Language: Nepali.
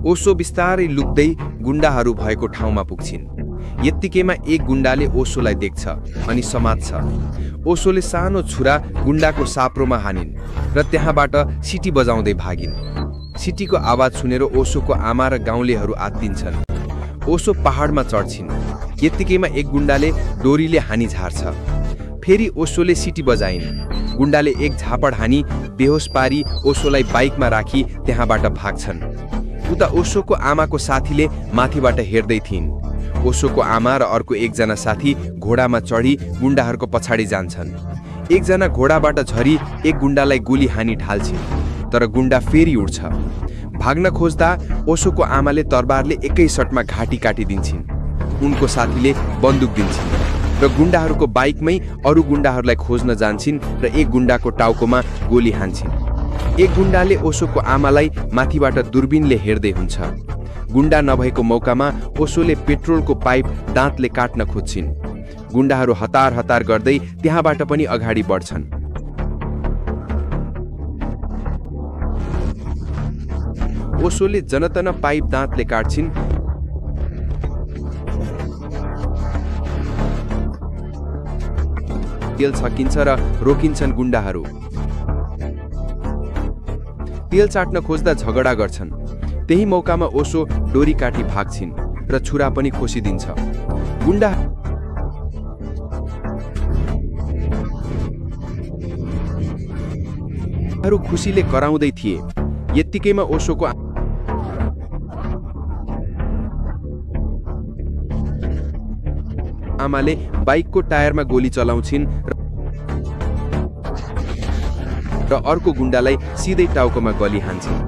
ओशो बिस्तारै लुक्दै गुण्डाहरू भएको ठाउँमा पुग्छिन्। यत्तिकैमा एक गुण्डाले ओशोलाई देख्छ अनि समात्छ। ओशोले सानो छुरा गुण्डाको साप्रोमा हानिन् र त्यहाँबाट सिटी बजाउँदै भागिन्। सिटीको आवाज सुनेर ओशोको आमा र गाउँलेहरू आत्तिन्छन्। ओशो पहाडमा चढ्छिन्। यत्तिकैमा एक गुण्डाले डोरीले हानी झार्छ। फेरि ओशोले सिटी बजाइन्। गुण्डाले एक झापड हानी बेहोस पारी ओशोलाई बाइकमा राखी त्यहाँबाट भाग्छन्। उता ओशोको आमाको साथीले माथिबाट हेर्दै थिइन्। ओशोको आमा र अर्को एकजना साथी घोडामा चढी गुण्डाहरूको पछाडि जान्छन्। एकजना घोडाबाट झरी एक गुण्डालाई गोली हानी ढाल्छिन्, तर गुण्डा फेरि उड्छ। भाग्न खोज्दा ओशोको आमाले तरबारले एकै सटमा घाँटी काटिदिन्छन्। उनको साथीले बन्दुक दिन्छन् र गुण्डाहरूको बाइकमै अरू गुण्डाहरूलाई खोज्न जान्छन् र एक गुण्डाको टाउकोमा गोली हान्छन्। एक गुण्डाले ओशोको आमालाई माथिबाट दूरबीनले हेर्दै हुन्छ। गुण्डा नभएको मौकामा ओशोले पेट्रोलको पाइप दाँतले काट्न खोज्छिन्। गुण्डाहरू हतार हतार गर्दै त्यहाँबाट पनि अगाडि बढ्छन्। ओशोले जनतन पाइप दाँतले काट्छिन्। तेल छकिन्छ र रोकिन्छन् गुण्डाहरू। तेल चाट्न खोज्दा झगडा गर्छन्। त्यही मौकामा ओशो डोरी काटी भाग्छिन् र छुरा पनि खोसिदिन्छ। गुण्डाहरू खुसीले कराउँदै थिए। यत्तिकैमा ओशोको आमाले बाइकको टायरमा गोली चलाउँछिन् र अर्को गुण्डालाई सिधै टाउकोमा गोली हान्छिन्।